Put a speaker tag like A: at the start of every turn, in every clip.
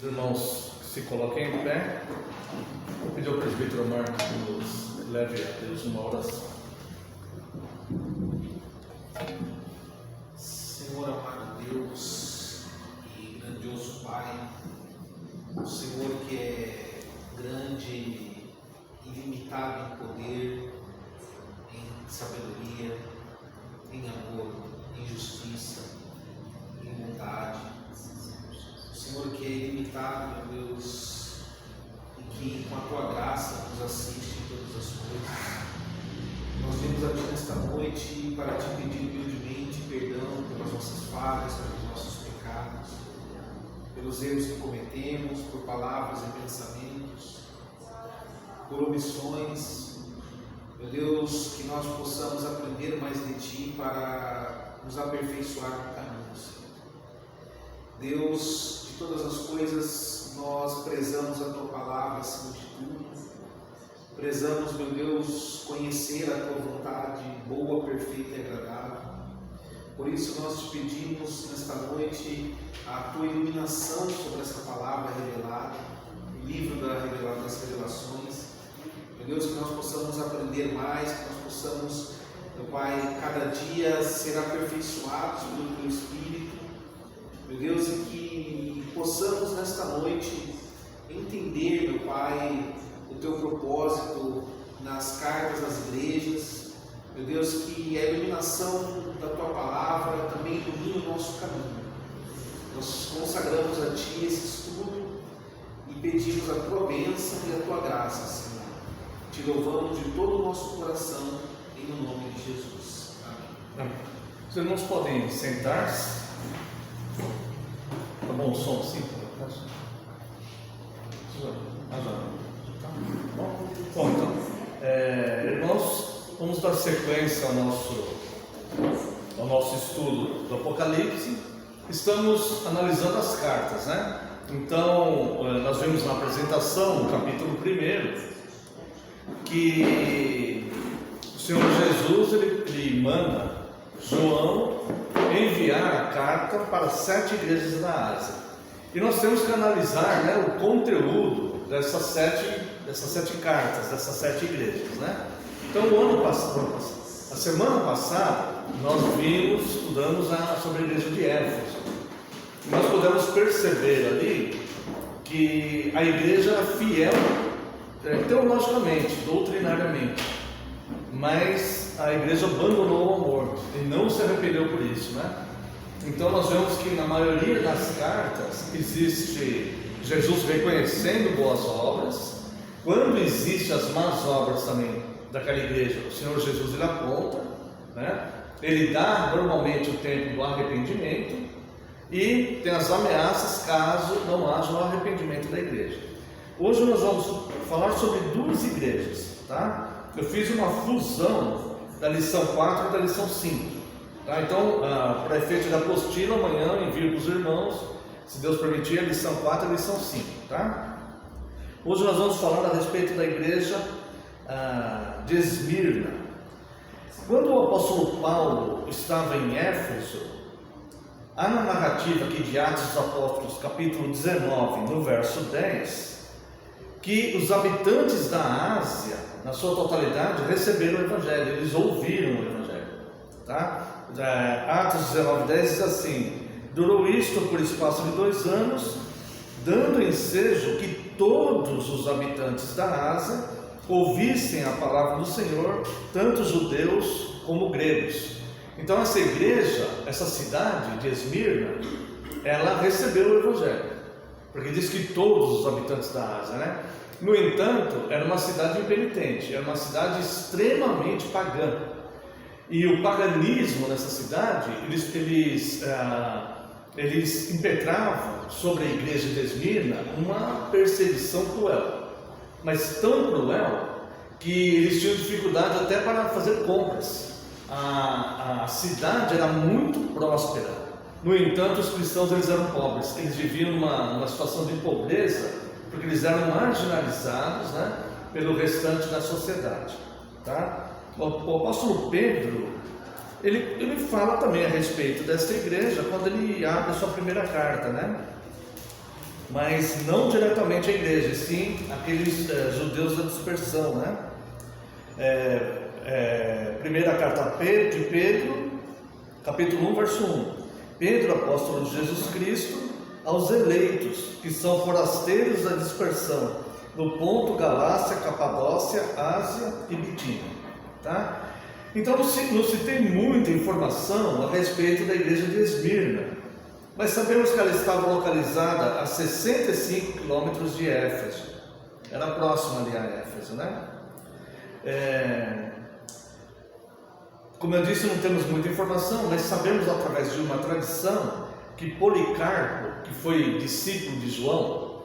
A: Os irmãos se coloquem em pé. Vou pedir ao presbítero Marcos que nos leve a Deus uma oração.
B: Senhor amado Deus e grandioso Pai, o Senhor que é grande, ilimitado em poder, em sabedoria, em amor, em justiça, em bondade. O Senhor que é ilimitado, meu Deus, e que com a Tua graça nos assiste em todas as coisas. Nós vimos a Ti nesta noite para Te pedir humildemente perdão pelas nossas falhas, pelos nossos pecados, pelos erros que cometemos, por palavras e pensamentos, por omissões. Meu Deus, que nós possamos aprender mais de Ti para nos aperfeiçoar no caminho, Senhor. Deus, de todas as coisas, nós prezamos a Tua palavra acima de tudo. Prezamos, meu Deus, conhecer a Tua vontade boa, perfeita e agradável. Por isso nós Te pedimos nesta noite a Tua iluminação sobre esta palavra revelada, o livro das revelações. Meu Deus, que nós possamos aprender mais, que nós possamos, meu Pai, cada dia ser aperfeiçoados pelo Teu Espírito. Meu Deus, e que possamos nesta noite entender, meu Pai, o Teu propósito nas cartas às igrejas. Meu Deus, que a iluminação da Tua palavra também ilumine o nosso caminho. Nós consagramos a Ti esse estudo e pedimos a Tua bênção e a Tua graça, Senhor. Te louvamos de todo o nosso coração, em nome de Jesus. Amém.
A: Os irmãos podem sentar-se. Tá bom o som, sim? Bom, então, irmãos, vamos dar sequência ao nosso estudo do Apocalipse. Estamos analisando as cartas, né? Então, nós vimos na apresentação, no capítulo 1, que o Senhor Jesus ele manda João enviar a carta para 7 igrejas da Ásia. E nós temos que analisar, né, o conteúdo dessas sete cartas, dessas 7 igrejas, né? Então, a semana passada, nós estudamos sobre a igreja de Éfeso. E nós podemos perceber ali que a igreja era fiel teologicamente, doutrinariamente, mas a igreja abandonou o amor e não se arrependeu por isso, né? Então nós vemos que na maioria das cartas existe Jesus reconhecendo boas obras. Quando existem as más obras também daquela igreja, o Senhor Jesus ele aponta, né? Ele dá normalmente o tempo do arrependimento e tem as ameaças caso não haja o arrependimento da igreja. Hoje nós vamos falar sobre 2 igrejas, tá? Eu fiz uma fusão da lição 4 e da lição 5, tá? Então, para efeito da apostila, amanhã eu envio para os irmãos, se Deus permitir, a lição 4 e a lição 5, tá? Hoje nós vamos falar a respeito da igreja de Esmirna. Quando o apóstolo Paulo estava em Éfeso, há na narrativa aqui de Atos dos Apóstolos, capítulo 19, no verso 10, que os habitantes da Ásia, na sua totalidade, receberam o Evangelho, eles ouviram o Evangelho, tá? Atos 19, 10 diz assim: durou isto por espaço de 2 anos, dando ensejo que todos os habitantes da Ásia ouvissem a palavra do Senhor, tanto judeus como gregos. Então essa igreja, essa cidade de Esmirna, ela recebeu o Evangelho, porque diz que todos os habitantes da Ásia, né? No entanto, era uma cidade impenitente, era uma cidade extremamente pagã. E o paganismo nessa cidade, eles impetravam sobre a igreja de Esmirna uma perseguição cruel, mas tão cruel que eles tinham dificuldade até para fazer compras. A cidade era muito próspera. No entanto, os cristãos eles eram pobres, eles viviam numa situação de pobreza, porque eles eram marginalizados, né, pelo restante da sociedade, tá? O apóstolo Pedro, ele fala também a respeito desta igreja quando ele abre a sua primeira carta, né? mas não diretamente a igreja, sim aqueles judeus da dispersão, né? Primeira carta de Pedro, capítulo 1, verso 1. Pedro, apóstolo de Jesus Cristo, aos eleitos, que são forasteiros da dispersão, no Ponto, Galácia, Capadócia, Ásia e Bitínia. Tá? Então não se tem muita informação a respeito da igreja de Esmirna, mas sabemos que ela estava localizada a 65 quilômetros de Éfeso. Era próxima ali a Éfeso, né? Como eu disse, não temos muita informação, mas sabemos através de uma tradição que Policarpo, que foi discípulo de João,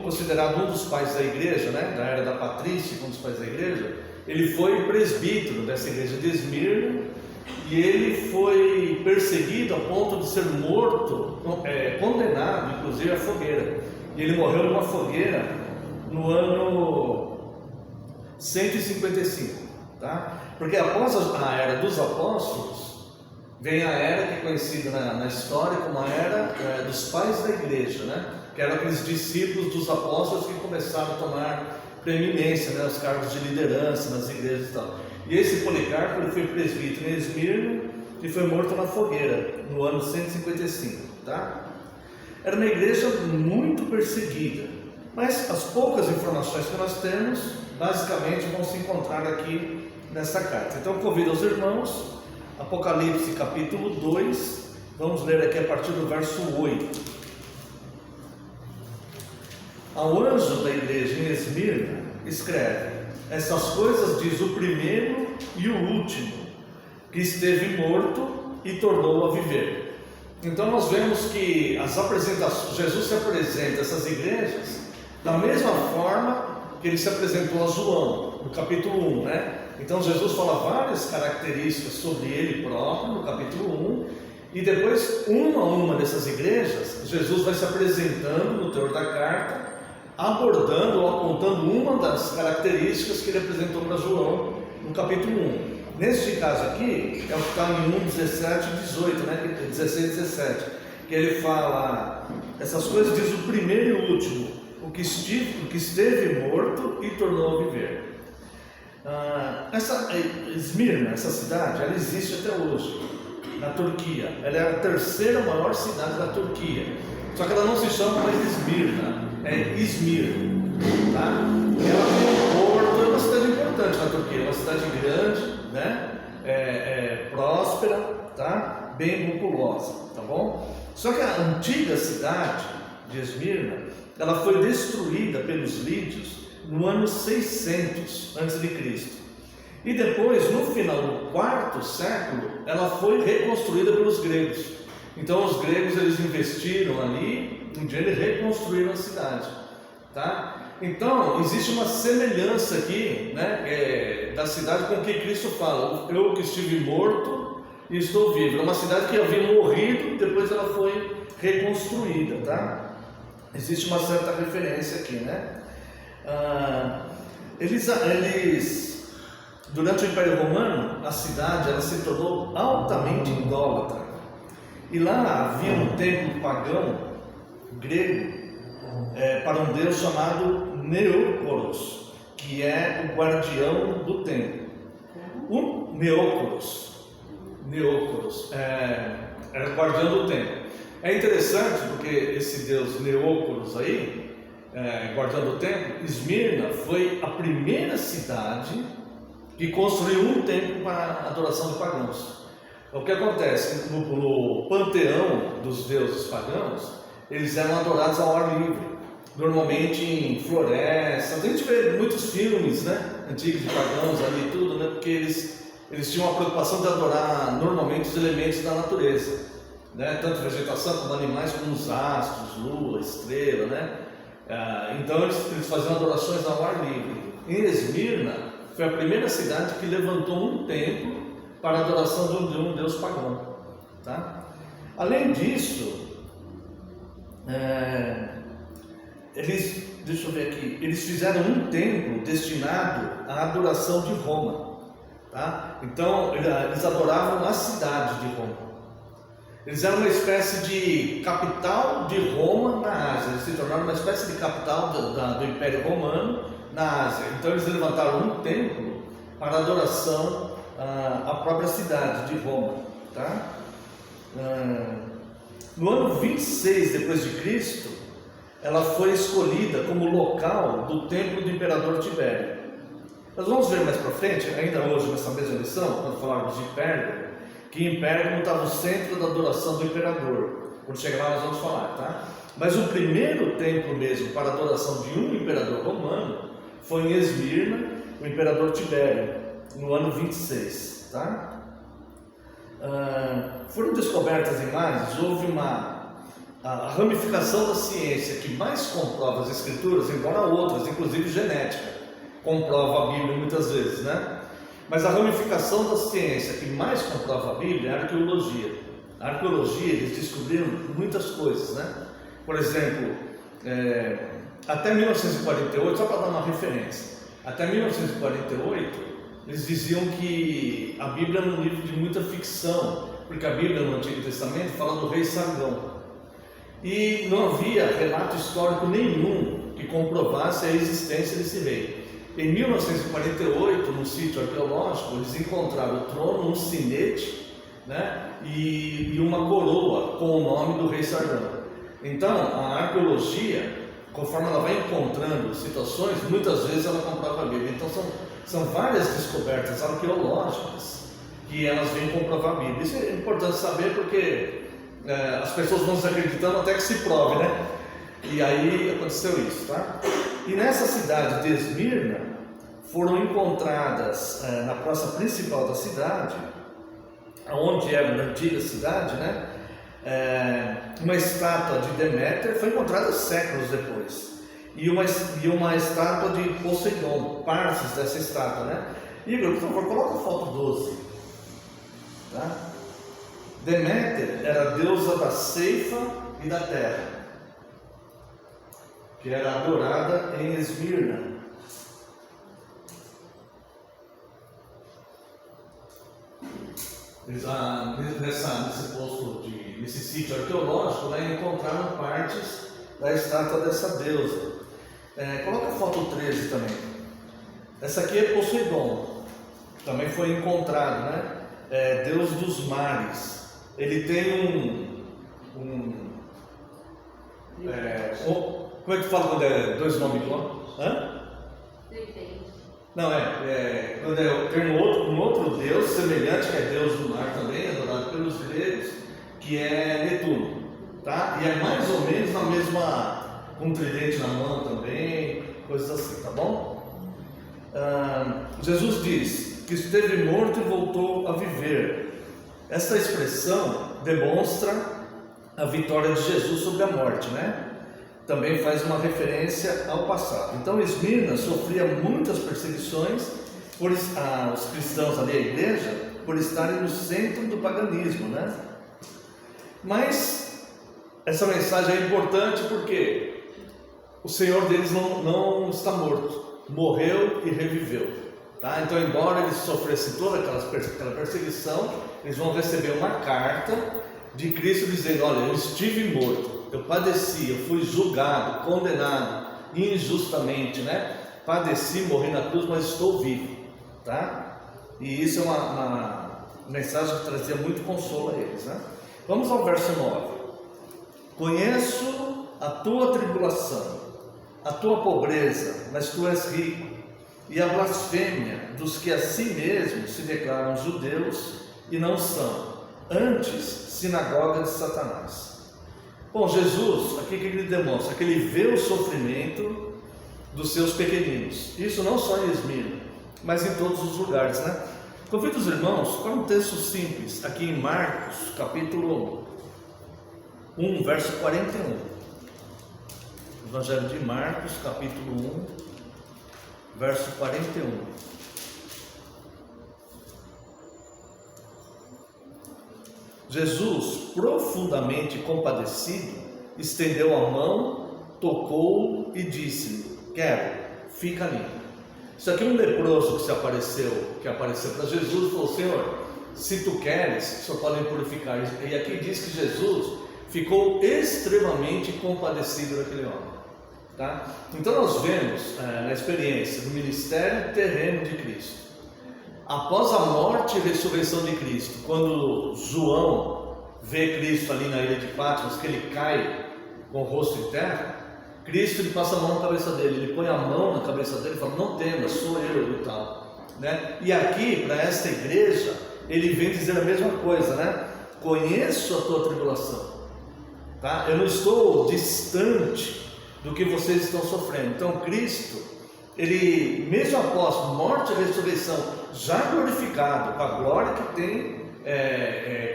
A: considerado um dos pais da igreja, né, da era da patrícia, um dos pais da igreja, ele foi presbítero dessa igreja de Esmirna, e ele foi perseguido a ponto de ser morto, condenado inclusive à fogueira. E ele morreu numa fogueira no ano 155, tá? Porque após a era dos apóstolos, vem a era que é conhecida na história como a era dos pais da igreja, né? Que eram aqueles discípulos dos apóstolos que começaram a tomar preeminência, né? Os cargos de liderança nas igrejas e tal. E esse Policarpo, ele foi presbítero em Esmirna e foi morto na fogueira no ano 155, tá? Era uma igreja muito perseguida, mas as poucas informações que nós temos, basicamente, vão se encontrar aqui nessa carta. Então convido os irmãos, Apocalipse capítulo 2, vamos ler aqui a partir do verso 8. Ao anjo da igreja em Esmirna, escreve: essas coisas diz o primeiro e o último, que esteve morto e tornou a viver. Então nós vemos que as apresentações, Jesus se apresenta a essas igrejas da mesma forma que ele se apresentou a João, no capítulo 1, né? Então Jesus fala várias características sobre ele próprio, no capítulo 1, e depois, uma a uma dessas igrejas, Jesus vai se apresentando no teor da carta, abordando ou apontando uma das características que ele apresentou para João, no capítulo 1. Neste caso aqui, é o que está em 1, 17 e 18, né? 16 e 17, que ele fala, essas coisas diz o primeiro e o último, o que esteve morto e tornou a viver. Essa Esmirna, essa cidade, ela existe até hoje, na Turquia. Ela é a terceira maior cidade da Turquia, só que ela não se chama mais Esmirna, é Izmir, tá? Ela tem um porto, é uma cidade importante na Turquia, é uma cidade grande, né? Próspera, tá? Bem populosa, tá bom? Só que a antiga cidade de Esmirna, ela foi destruída pelos lídios no ano 600 a.C. E depois, no final do quarto século, ela foi reconstruída pelos gregos. Então os gregos, eles investiram ali um dinheiro e reconstruíram a cidade, tá? Então existe uma semelhança aqui, né, da cidade com o que Cristo fala: eu que estive morto e estou vivo. É uma cidade que havia morrido, depois ela foi reconstruída, tá? Existe uma certa referência aqui, né? Durante o Império Romano, a cidade ela se tornou altamente idólatra. E lá havia um templo pagão grego para um deus chamado Neócoros, que é o guardião do templo. O Neócoros era o guardião do templo. É interessante porque esse deus Neócoros aí, guardião do templo, Esmirna foi a primeira cidade que construiu um templo para a adoração de pagãos. O que acontece? No panteão dos deuses pagãos, eles eram adorados ao ar livre, normalmente em florestas. A gente vê muitos filmes, né, antigos de pagãos ali e tudo, né, porque eles tinham a preocupação de adorar normalmente os elementos da natureza, né, tanto vegetação como animais, como os astros, lua, estrela, né? Então eles faziam adorações ao ar livre. Em Esmirna foi a primeira cidade que levantou um templo para a adoração de um deus pagão, tá? Além disso, eles fizeram um templo destinado à adoração de Roma, tá? Então eles adoravam a cidade de Roma. Eles eram uma espécie de capital de Roma na Ásia. Eles se tornaram uma espécie de capital do Império Romano na Ásia. Então eles levantaram um templo para adoração à própria cidade de Roma, tá? No ano 26 depois de Cristo, ela foi escolhida como local do templo do imperador Tibério. Nós vamos ver mais para frente, ainda hoje nessa mesma lição, quando falarmos de Pérgamo, que em Pérgamo estava o centro da adoração do imperador. Quando chegar lá nós vamos falar, tá? Mas o primeiro templo mesmo para a adoração de um imperador romano foi em Esmirna, o imperador Tibério, no ano 26, tá? Foram descobertas imagens, houve a ramificação da ciência que mais comprova as escrituras, embora outras, inclusive genética, comprova a Bíblia muitas vezes, né? Mas a ramificação da ciência que mais comprova a Bíblia é a arqueologia. A arqueologia, eles descobriram muitas coisas, né? Por exemplo, até 1948, só para dar uma referência, até 1948, eles diziam que a Bíblia era um livro de muita ficção, porque a Bíblia no Antigo Testamento fala do rei Sargão. E não havia relato histórico nenhum que comprovasse a existência desse rei. Em 1948, no sítio arqueológico, eles encontraram o trono, um sinete, né, e uma coroa com o nome do rei Sargão. Então, a arqueologia, conforme ela vai encontrando situações, muitas vezes ela comprova a Bíblia. Então, são várias descobertas arqueológicas que elas vêm comprovar a Bíblia. Isso é importante saber porque as pessoas vão desacreditando até que se prove, né? E aí aconteceu isso, tá? E nessa cidade de Esmirna foram encontradas, na praça principal da cidade, onde era a antiga cidade, né? Uma estátua de Deméter, foi encontrada séculos depois, e uma estátua de Poseidon, partes dessa estátua, né? Igor, por favor, coloca a foto 12, tá? Deméter era a deusa da ceifa e da terra, que era adorada em Esmirna. Nesse sítio arqueológico, né, encontraram partes da estátua dessa deusa. Coloca a foto 13 também. Essa aqui é Poseidon, também foi encontrado, né? Deus dos mares. Ele tem como é que fala quando é dois nomes iguais? Não, quando tem um outro Deus semelhante, que é Deus do mar também, adorado pelos gregos, que é Netuno, tá? E é mais ou menos na mesma, com um tridente na mão também, coisas assim, tá bom? Jesus diz que esteve morto e voltou a viver. Essa expressão demonstra a vitória de Jesus sobre a morte, né? Também faz uma referência ao passado. Então Esmirna sofria muitas perseguições os cristãos ali, a igreja, por estarem no centro do paganismo, né? Mas essa mensagem é importante porque o Senhor deles não está morto, morreu e reviveu, tá? Então, embora eles sofressem toda aquela perseguição, eles vão receber uma carta de Cristo dizendo: olha, eu estive morto, eu padeci, eu fui julgado, condenado injustamente, né? Padeci, morri na cruz, mas estou vivo, tá? E isso é uma mensagem que trazia muito consolo a eles, né? Vamos ao verso 9. Conheço a tua tribulação, a tua pobreza, mas tu és rico, e a blasfêmia dos que a si mesmos se declaram judeus e não são, antes sinagoga de Satanás. Bom, Jesus, aqui que ele demonstra que ele vê o sofrimento dos seus pequeninos, isso não só em Esmirna, mas em todos os lugares, né? Convido os irmãos para um texto simples, aqui em Marcos, capítulo 1, verso 41. Evangelho de Marcos, capítulo 1, verso 41. Jesus, profundamente compadecido, estendeu a mão, tocou-o e disse-lhe: quero, fica limpo. Isso aqui é um leproso que apareceu para Jesus e falou: Senhor, se tu queres, só podem purificar. E aqui diz que Jesus ficou extremamente compadecido daquele homem. Tá? Então nós vemos na experiência do ministério terreno de Cristo, após a morte e ressurreição de Cristo, quando João vê Cristo ali na ilha de Patmos, que ele cai com o rosto em terra, Cristo ele passa a mão na cabeça dele, ele põe a mão na cabeça dele e fala: não temas, sou eu e tal, né? E aqui para esta igreja ele vem dizer a mesma coisa, né? Conheço a tua tribulação, tá? Eu não estou distante do que vocês estão sofrendo. Então Cristo, ele mesmo após morte e ressurreição, já glorificado com a glória que tem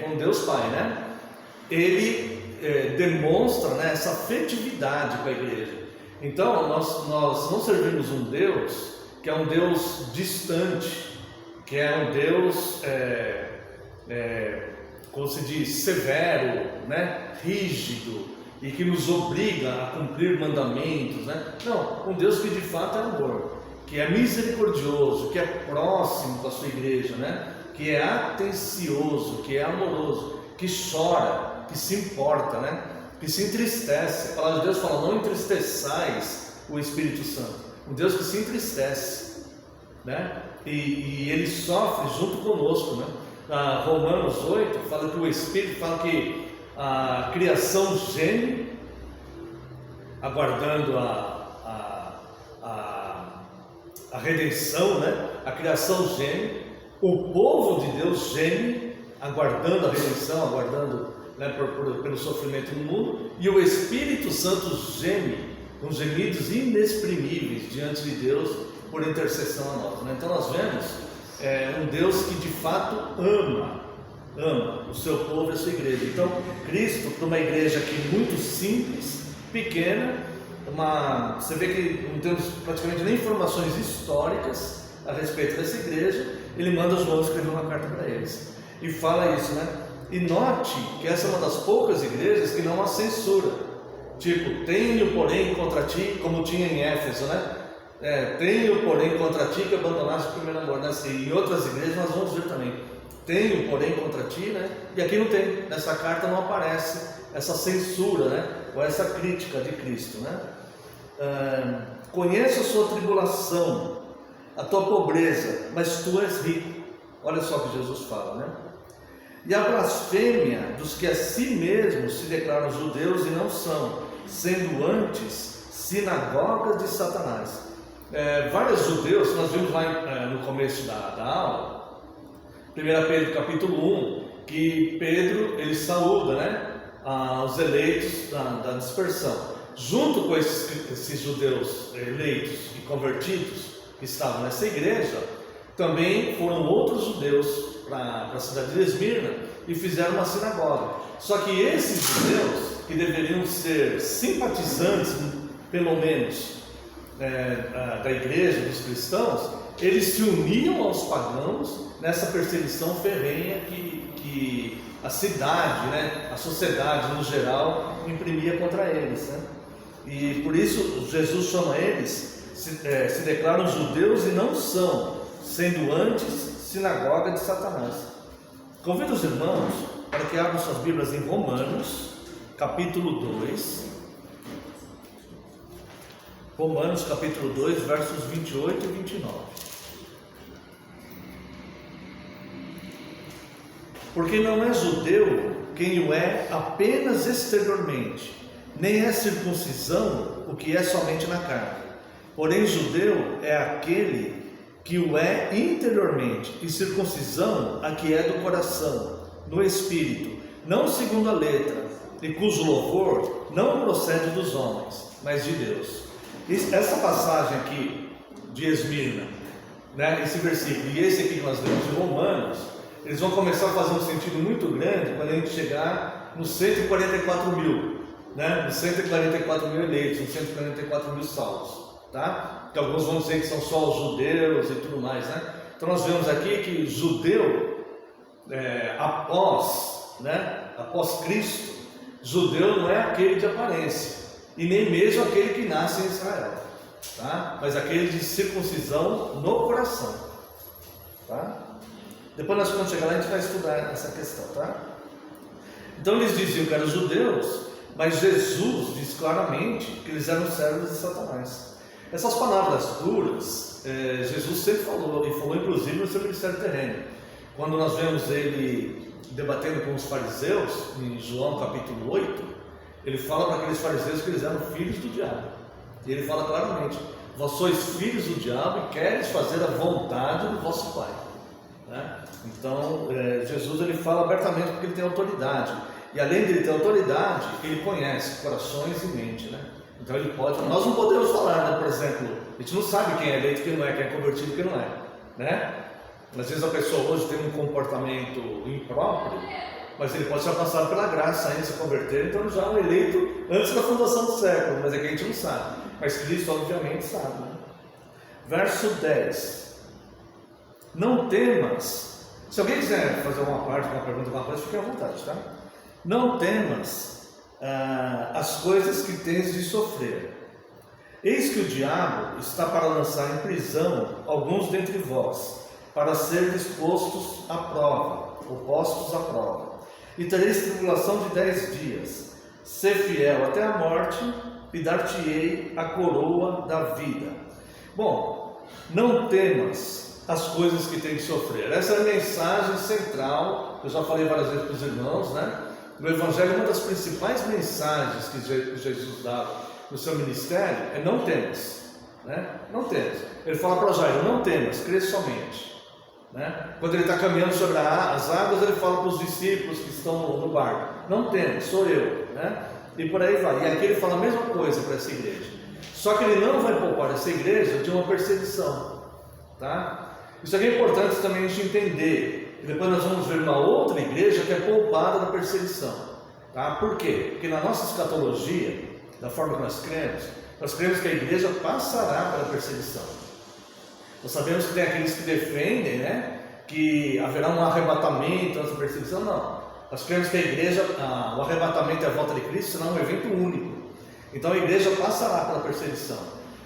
A: com Deus Pai, né? Ele demonstra, né, essa afetividade com a igreja. Então nós não servimos um Deus que é um Deus distante, que é um Deus como se diz, severo, né, rígido, e que nos obriga a cumprir mandamentos, né? Não, um Deus que de fato é amor, que é misericordioso, que é próximo com a sua igreja, né? Que é atencioso, que é amoroso, que chora, que se importa, né? Que se entristece. A palavra de Deus fala: não entristeçais o Espírito Santo. Um Deus que se entristece, né? E ele sofre junto conosco, né? Romanos 8 fala que o Espírito, fala que a criação geme, aguardando a redenção, né? A criação geme, o povo de Deus geme, aguardando a redenção, aguardando, né, pelo sofrimento no mundo, e o Espírito Santo geme com gemidos inexprimíveis diante de Deus por intercessão a nós, né? Então nós vemos um Deus que de fato ama o seu povo e a sua igreja. Então Cristo, para uma igreja aqui muito simples, pequena, você vê que não temos praticamente nem informações históricas a respeito dessa igreja, ele manda João escrever uma carta para eles e fala isso, né? E note que essa é uma das poucas igrejas que não há censura, tipo, tenho porém contra ti, como tinha em Éfeso, né? Tenho porém contra ti que abandonaste o primeiro amor, né? E em outras igrejas nós vamos ver também, tenho porém contra ti, né? E aqui não tem, nessa carta não aparece essa censura, né? Ou essa crítica de Cristo, né? Conheço a sua tribulação, a tua pobreza, mas tu és rico. Olha só o que Jesus fala, né? E a blasfêmia dos que a si mesmos se declaram judeus e não são, sendo antes sinagogas de Satanás. Vários judeus, nós vimos lá no começo da aula, 1 Pedro capítulo 1, que Pedro ele saúda, né, os eleitos da dispersão, junto com esses judeus eleitos e convertidos que estavam nessa igreja. Também foram outros judeus para a cidade de Esmirna e fizeram uma sinagoga. Só que esses judeus, que deveriam ser simpatizantes, pelo menos, da igreja, dos cristãos, eles se uniam aos pagãos nessa perseguição ferrenha que a cidade, né, a sociedade no geral, imprimia contra eles, né? E por isso Jesus chama eles, se declaram judeus e não são, sendo antes sinagoga de Satanás. Convido os irmãos para que abram suas Bíblias em Romanos, capítulo 2. Romanos, capítulo 2, versos 28 e 29. Porque não é judeu quem o é apenas exteriormente, nem é circuncisão o que é somente na carne. Porém, judeu é aquele que o é interiormente, e circuncisão a que é do coração, no espírito, não segundo a letra, e cujo louvor não procede dos homens, mas de Deus. Essa passagem aqui de Esmirna, né, esse versículo e esse aqui que nós lemos de Romanos, eles vão começar a fazer um sentido muito grande quando a gente chegar nos 144 mil, né, nos 144 mil eleitos, nos 144 mil salvos, tá? Que alguns vão dizer que são só os judeus e tudo mais, né? Então nós vemos aqui que judeu, após Cristo, judeu não é aquele de aparência, e nem mesmo aquele que nasce em Israel, tá? Mas aquele de circuncisão no coração, tá? Depois nós vamos chegar lá e a gente vai estudar essa questão, tá? Então eles diziam que eram judeus, mas Jesus diz claramente que eles eram servos de Satanás. Essas palavras duras, Jesus sempre falou, e falou inclusive no seu ministério terreno. Quando nós vemos ele debatendo com os fariseus, em João capítulo 8, ele fala para aqueles fariseus que eles eram filhos do diabo. E ele fala claramente: vós sois filhos do diabo e queres fazer a vontade do vosso pai. Né? Então, Jesus ele fala abertamente porque ele tem autoridade. E além de ele ter autoridade, ele conhece corações e mente, né? Então ele pode. Nós não podemos falar, né? Por exemplo, a gente não sabe quem é eleito e quem não é, quem é convertido e quem não é, né? Às vezes a pessoa hoje tem um comportamento impróprio, mas ele pode ser alcançado pela graça ainda se converter, então já é um eleito antes da fundação do século, mas é que a gente não sabe. Mas Cristo obviamente sabe, né? Verso 10: não temas. Se alguém quiser fazer uma parte, uma pergunta, alguma coisa, fique à vontade, tá? Não temas as coisas que tens de sofrer. Eis que o diabo está para lançar em prisão alguns dentre vós, para ser postos à prova, ou postos à prova. E tereis tribulação de 10 dias. Sê fiel até a morte, e dar-te-ei a coroa da vida. Bom, não temas as coisas que tem que sofrer. Essa é a mensagem central, eu já falei várias vezes para os irmãos, né? No Evangelho, uma das principais mensagens que Jesus dava no seu ministério é: não temas, né? Não temas. Ele fala para Jairo: não temas, crê somente. Né? Quando ele está caminhando sobre as águas, ele fala para os discípulos que estão no barco: não temas, sou eu, né? E por aí vai. E aqui ele fala a mesma coisa para essa igreja, só que ele não vai poupar essa igreja de uma perseguição, tá? Isso aqui é importante também a gente entender. E depois nós vamos ver uma outra igreja que é poupada da perseguição, tá? Por quê? Porque na nossa escatologia, da forma que nós cremos que a igreja passará pela perseguição. Nós sabemos que tem aqueles que defendem, né, que haverá um arrebatamento antes da perseguição. Não, nós cremos que a igreja, o arrebatamento e a volta de Cristo será um evento único. Então a igreja passará pela perseguição.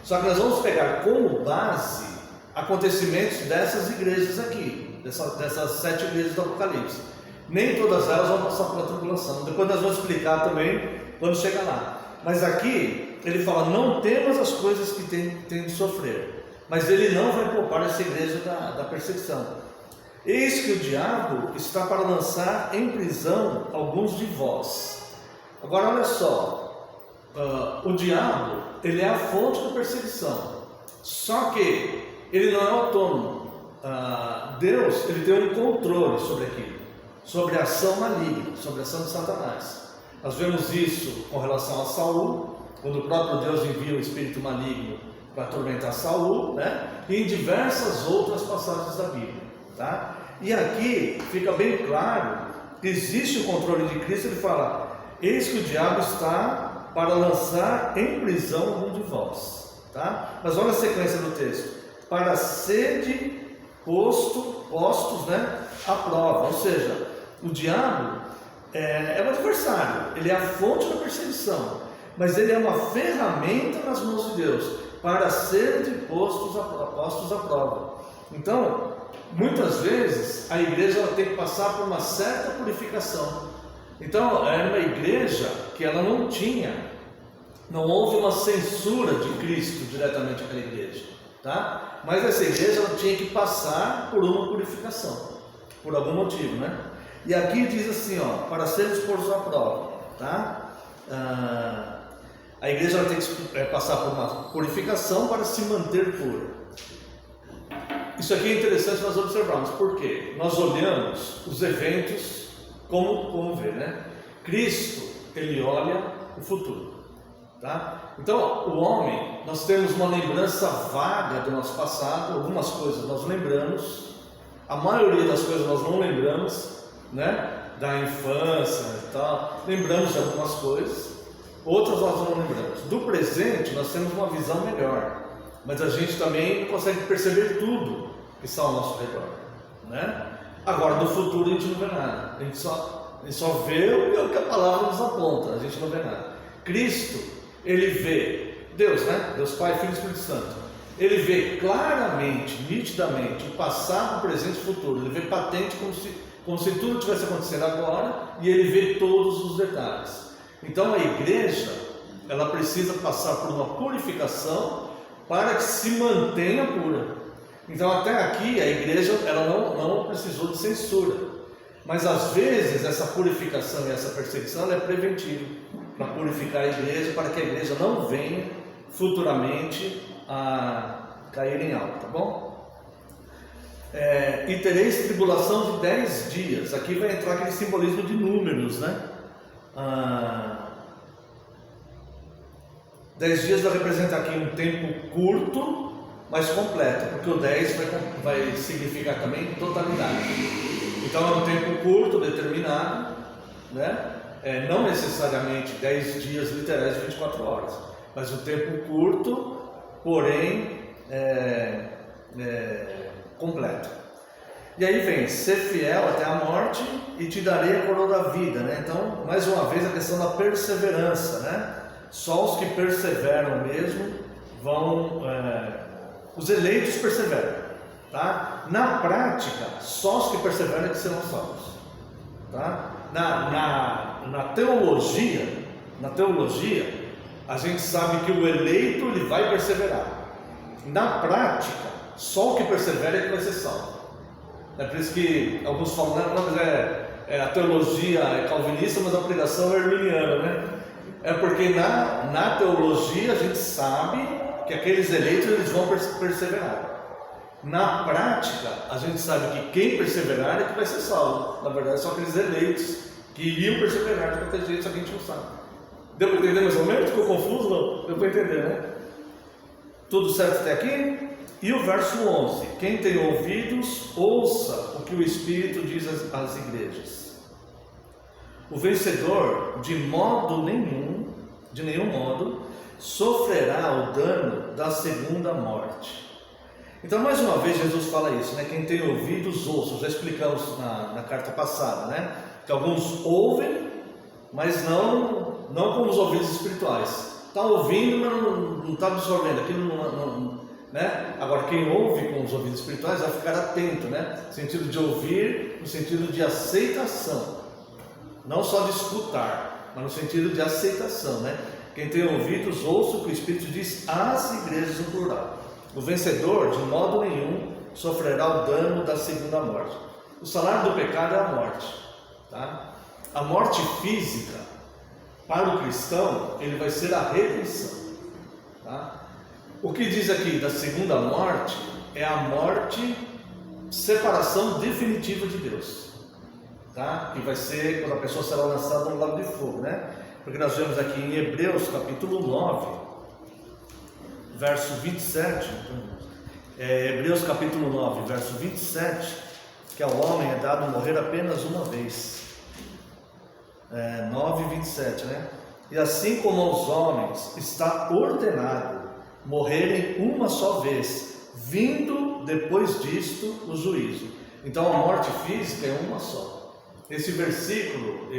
A: Só que nós vamos pegar como base acontecimentos dessas igrejas aqui, dessas 7 igrejas do Apocalipse. Nem todas elas vão passar pela tribulação. Depois nós vamos explicar também quando chegar lá. Mas aqui ele fala: não temas as coisas que tem de sofrer. Mas ele não vai poupar essa igreja da perseguição. Eis que o diabo está para lançar em prisão alguns de vós. Agora olha só, o diabo ele é a fonte da perseguição. Só que ele não é autônomo. Deus ele tem um controle sobre aquilo, sobre a ação maligna, sobre a ação de Satanás. Nós vemos isso com relação a Saul, quando o próprio Deus envia o espírito maligno para atormentar Saul, né? E em diversas outras passagens da Bíblia, tá? E aqui fica bem claro que existe o controle de Cristo. Ele fala: eis que o diabo está para lançar em prisão algum de vós, tá? Mas olha a sequência do texto: para sede postos, né, à prova. Ou seja, o diabo é o adversário, ele é a fonte da perseguição, mas ele é uma ferramenta nas mãos de Deus para serem postos à prova. Então, muitas vezes a igreja ela tem que passar por uma certa purificação. Então, era uma igreja que ela não houve uma censura de Cristo diretamente àquela igreja, tá? Mas essa igreja ela tinha que passar por uma purificação, por algum motivo, né? E aqui diz assim, ó, para sermos postos à prova, tá? A igreja ela tem que passar por uma purificação para se manter pura. Isso aqui é interessante nós observarmos, porque nós olhamos os eventos como ver, né? Cristo, ele olha o futuro, tá? Então, o homem, nós temos uma lembrança vaga do nosso passado, algumas coisas nós lembramos, a maioria das coisas nós não lembramos, né? Da infância e tal, lembramos de algumas coisas, outras nós não lembramos. Do presente nós temos uma visão melhor, mas a gente também não consegue perceber tudo que está ao nosso redor, né? Agora do futuro a gente não vê nada, a gente só vê o que a palavra nos aponta, a gente não vê nada. Cristo, ele vê Deus, né? Deus Pai, Filho e Espírito Santo, ele vê claramente, nitidamente, o passado, o presente e o futuro. Ele vê patente como se tudo estivesse acontecendo agora, e ele vê todos os detalhes. Então a igreja, ela precisa passar por uma purificação para que se mantenha pura. Então até aqui a igreja, ela não precisou de censura, mas às vezes essa purificação e essa perseguição, ela é preventiva, para purificar a igreja, para que a igreja não venha futuramente a cair em alta, tá bom? E tereis tribulação de 10 dias. Aqui vai entrar aquele simbolismo de números, né? 10 dias vai representar aqui um tempo curto, mas completo, porque o 10 vai significar também totalidade. Então é um tempo curto, determinado, né? Não necessariamente 10 dias literais de 24 horas, mas um tempo curto, porém completo. E aí vem, ser fiel até a morte e te darei a coroa da vida, né? Então, mais uma vez a questão da perseverança, né? Só os que perseveram mesmo vão, os eleitos perseveram, tá? Na prática, só os que perseveram é que serão salvos, tá? Na teologia, a gente sabe que o eleito ele vai perseverar. Na prática, só o que persevera é que vai ser salvo. É por isso que alguns falam, mas a teologia é calvinista, mas a pregação é arminiana, né? É porque na teologia a gente sabe que aqueles eleitos eles vão perseverar. Na prática, a gente sabe que quem perseverar é que vai ser salvo. Na verdade, são aqueles eleitos que iriam perseverar de qualquer jeito, só que a gente não sabe. Deu para entender mais ou menos? Ficou confuso? Não? Deu para entender, né? Tudo certo até aqui? E o verso 11: quem tem ouvidos, ouça o que o Espírito diz às igrejas. O vencedor, de nenhum modo, sofrerá o dano da segunda morte. Então, mais uma vez, Jesus fala isso, né? Quem tem ouvidos, ouça. Já explicamos na carta passada, né? Que alguns ouvem, mas não com os ouvidos espirituais. Está ouvindo, mas não está absorvendo. Aquilo né? Agora, quem ouve com os ouvidos espirituais vai ficar atento, né? No sentido de ouvir, no sentido de aceitação. Não só de escutar, mas no sentido de aceitação, né? Quem tem ouvidos, ouça o que o Espírito diz às igrejas no plural. O vencedor, de modo nenhum, sofrerá o dano da segunda morte. O salário do pecado é a morte, tá? A morte física, para o cristão, ele vai ser a redenção, tá? O que diz aqui da segunda morte é a morte, separação definitiva de Deus, tá? Que vai ser quando a pessoa será lançada no lago de fogo, né? Porque nós vemos aqui em Hebreus capítulo 9, verso 27, Hebreus capítulo 9, verso 27, que ao homem é dado morrer apenas uma vez. 9, 27, né? E assim como aos homens está ordenado morrerem uma só vez, vindo depois disto o juízo. Então a morte física é uma só. Esse versículo,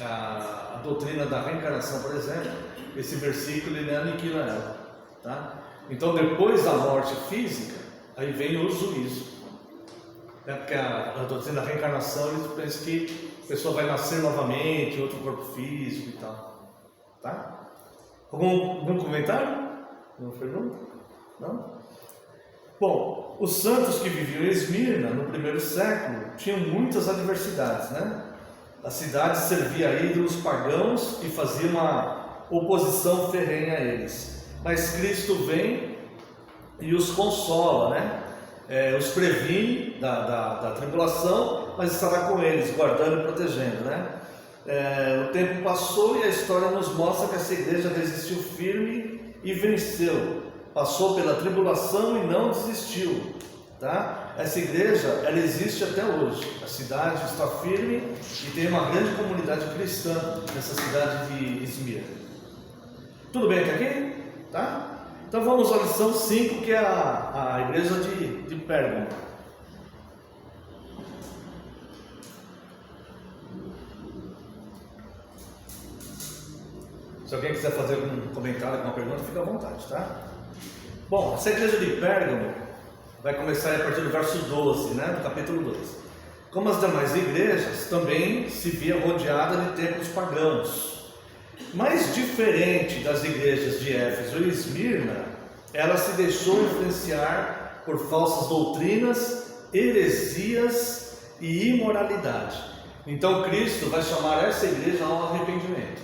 A: a doutrina da reencarnação, por exemplo, esse versículo ele aniquila ela, tá? Então depois da morte física, aí vem o juízo, né? Porque a doutrina da reencarnação, eles pensam que a pessoa vai nascer novamente, outro corpo físico e tal, tá? Algum comentário? Alguma pergunta? Não? Bom, os santos que viviam em Esmirna no primeiro século tinham muitas adversidades, né? A cidade servia a ídolos pagãos e fazia uma oposição ferrenha a eles. Mas Cristo vem e os consola, né? Os previne da tribulação, mas estará com eles, guardando e protegendo, né? O tempo passou e a história nos mostra que essa igreja resistiu firme e venceu, passou pela tribulação e não desistiu, tá? Essa igreja, ela existe até hoje, a cidade está firme e tem uma grande comunidade cristã nessa cidade de Esmirna. Tudo bem até aqui? Tá? Então vamos à lição 5, que é a igreja de Pérgamo. Se alguém quiser fazer algum comentário, alguma pergunta, fica à vontade, tá? Bom, essa igreja de Pérgamo vai começar a partir do verso 12, né, do capítulo 12. Como as demais igrejas, também se via rodeada de templos pagãos. Mas diferente das igrejas de Éfeso e Esmirna, ela se deixou influenciar por falsas doutrinas, heresias e imoralidade. Então Cristo vai chamar essa igreja ao arrependimento.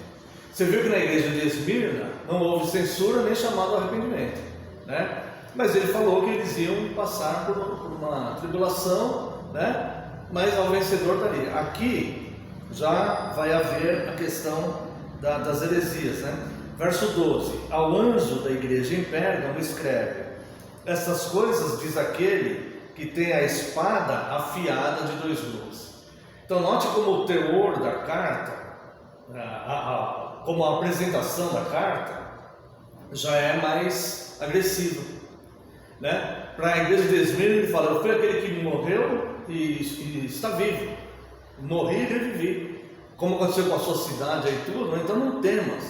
A: Você viu que na igreja de Esmirna não houve censura nem chamado ao arrependimento, né? Mas ele falou que eles iam passar por uma tribulação, né? Mas ao vencedor daria. Aqui já vai haver a questão das heresias, né? Verso 12: ao anjo da igreja em Pérgamo escreve: essas coisas diz aquele que tem a espada afiada de 2 gumes. Então note como o teor da carta, como a apresentação da carta já é mais agressiva, né? Para a igreja de Esmirna ele fala: eu fui aquele que morreu e está vivo, morri e revivi, como aconteceu com a sua cidade aí tudo, então não temas,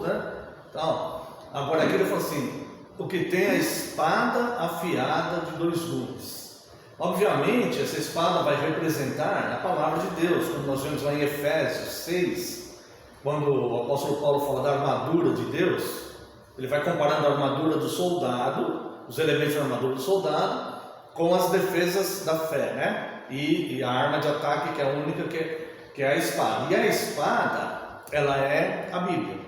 A: né? Tal. Agora aqui ele fala assim: o que tem a espada afiada de 2 gumes. Obviamente essa espada vai representar a palavra de Deus, como nós vemos lá em Efésios 6, quando o apóstolo Paulo fala da armadura de Deus, ele vai comparando a armadura do soldado, os elementos da armadura do soldado, com as defesas da fé, né? E a arma de ataque, que é a única, que é a espada. E a espada, ela é a Bíblia,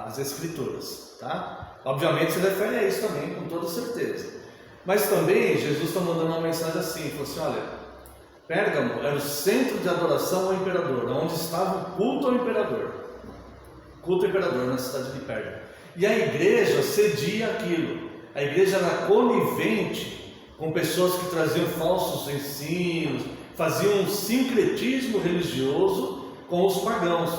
A: as Escrituras, tá? Obviamente se refere a isso também, com toda certeza. Mas também Jesus está mandando uma mensagem assim, falou assim: olha, Pérgamo era o centro de adoração ao imperador, onde estava o culto ao imperador. Culto ao imperador na cidade de Pérgamo. E a igreja cedia aquilo. A igreja era conivente com pessoas que traziam falsos ensinos, faziam um sincretismo religioso com os pagãos.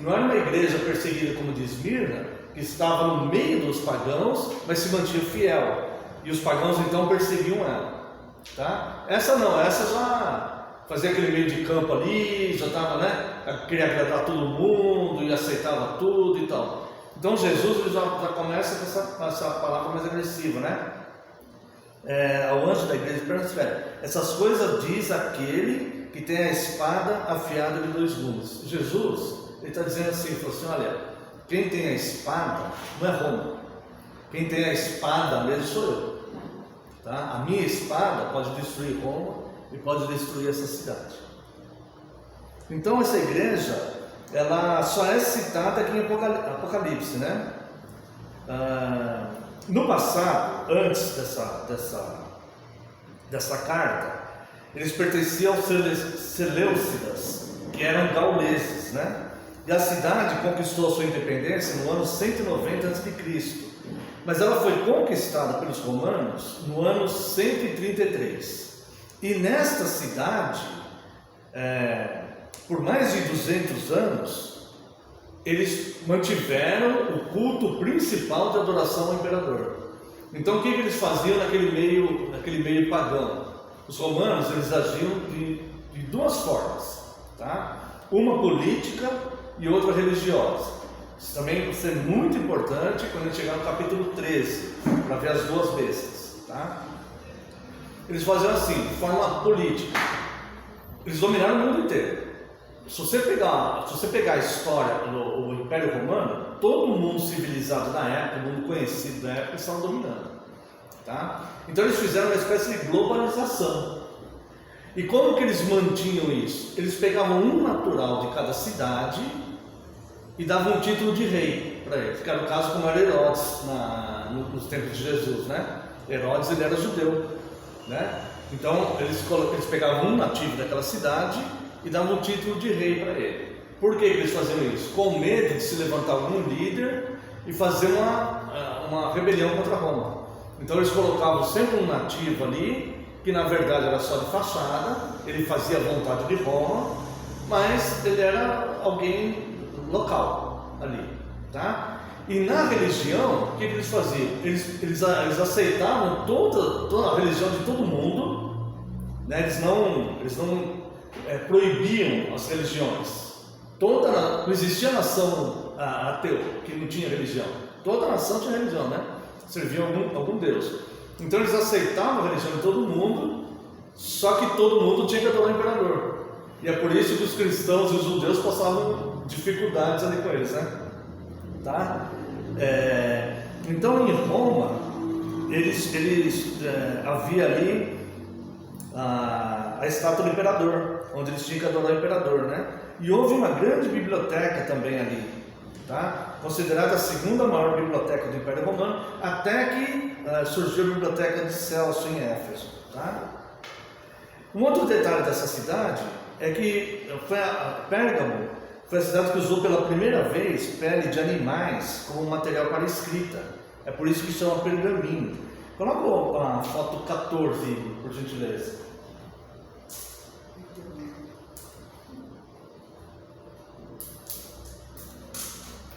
A: Não era uma igreja perseguida como de Esmirna, que estava no meio dos pagãos, mas se mantinha fiel. E os pagãos então perseguiam ela, tá? Essa não, essa já fazia aquele meio de campo ali, já estava, né? Queria agradar todo mundo e aceitava tudo e tal. Então Jesus ele já começa com essa palavra mais agressiva, né? Ao anjo da igreja pergunta: essas coisas diz aquele que tem a espada afiada de 2 gumes. Jesus, ele está dizendo assim, ele falou assim: olha, quem tem a espada não é Roma, quem tem a espada mesmo sou eu, tá? A minha espada pode destruir Roma e pode destruir essa cidade. Então essa igreja, ela só é citada aqui em Apocalipse, né? No passado, antes dessa carta, eles pertenciam aos Seleucidas, que eram gauleses, né? E a cidade conquistou a sua independência no ano 190 a.C., mas ela foi conquistada pelos romanos no ano 133. E nesta cidade, por mais de 200 anos, eles mantiveram o culto principal de adoração ao imperador. Então o que eles faziam naquele meio pagão? Os romanos, eles agiam de 2 formas, tá? Uma política e outra religiosa. Isso também vai ser muito importante quando a gente chegar no capítulo 13, para ver as 2 bestas, tá? Eles faziam assim, de forma política. Eles dominaram o mundo inteiro. Se você pegar a história do Império Romano, todo mundo civilizado da época, o mundo conhecido da época, estava dominando, tá? Então eles fizeram uma espécie de globalização. E como que eles mantinham isso? Eles pegavam um natural de cada cidade e davam um título de rei para eles, que era o caso como era Herodes nos tempos de Jesus, né? Herodes, ele era judeu, né? Então eles pegavam um nativo daquela cidade e davam um título de rei para ele. Por que eles faziam isso? Com medo de se levantar algum líder e fazer uma rebelião contra Roma. Então eles colocavam sempre um nativo ali, que na verdade era só de fachada, ele fazia a vontade de Roma, mas ele era alguém local ali, tá? E na religião, o que eles faziam? Eles aceitavam toda a religião de todo mundo, né? Eles não proibiam as religiões. Não existia nação ateu que não tinha religião. Toda nação tinha religião, né? serviam algum Deus. Então eles aceitavam a religião de todo mundo, só que todo mundo tinha que adorar o imperador. E é por isso que os cristãos e os judeus passavam dificuldades ali com eles, né? Tá? Então em Roma, havia ali a estátua do imperador, onde eles tinham que adorar o imperador, né? E houve uma grande biblioteca também ali, tá? Considerada a segunda maior biblioteca do Império Romano, até que surgiu a biblioteca de Celso em Éfeso, tá? Um outro detalhe dessa cidade é que Pérgamo foi a cidade que usou pela primeira vez pele de animais como material para escrita. É por isso que chama pergaminho. Coloca a foto 14, por gentileza.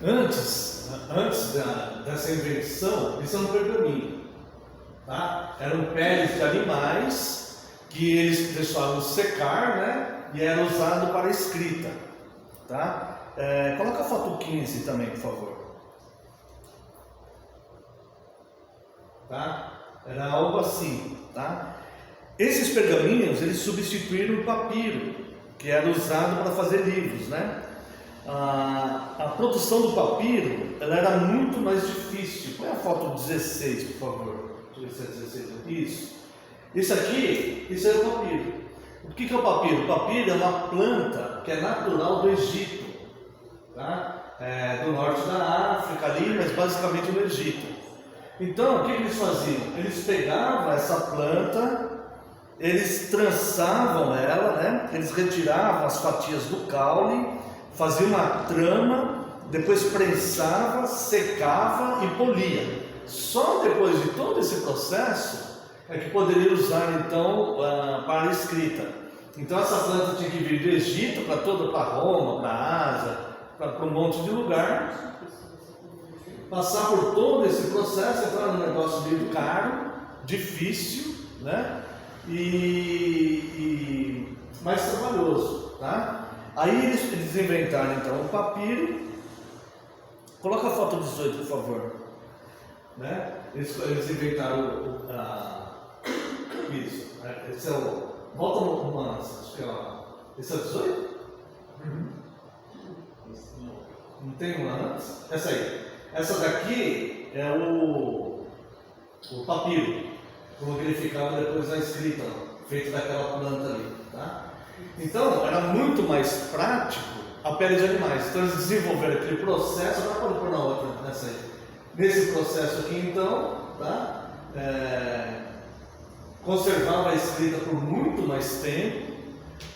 A: Antes dessa invenção, isso era um pergaminho, tá? Eram peles de animais que eles deixavam secar, né? E era usado para escrita, tá? Coloca a foto 15 também, por favor. Tá? Era algo assim, tá? Esses pergaminhos, eles substituíram o papiro, que era usado para fazer livros, né? A produção do papiro, ela era muito mais difícil. Põe a foto 16, por favor. Deixa eu ver se é 16. Isso é o papiro. O que é o papiro? O papiro é uma planta que é natural do Egito, tá? Do norte da África ali, mas basicamente no Egito. Então, o que eles faziam? Eles pegavam essa planta, eles trançavam ela, né? Eles retiravam as fatias do caule, faziam uma trama, depois prensava, secava e polia. Só depois de todo esse processo é que poderia usar então para a escrita. Então essa planta tinha que vir do Egito para Roma, para a Ásia, para um monte de lugar, passar por todo esse processo, entrar num negócio meio caro, difícil, né? E mais trabalhoso, tá? Aí eles inventaram então o papiro. Coloca a foto 18, por favor, né? Eles inventaram isso. Esse é o. Volta no lance, acho que esse é o 18? Não tem uma antes? Essa aí. Essa daqui é o papiro, como ele ficava depois da escrita, feito daquela planta ali, tá? Então, era muito mais prático a pele de animais. Então, eles desenvolveram aquele processo. Agora pode pôr na outra, nessa aí. Nesse processo aqui, então, tá? Conservava a escrita por muito mais tempo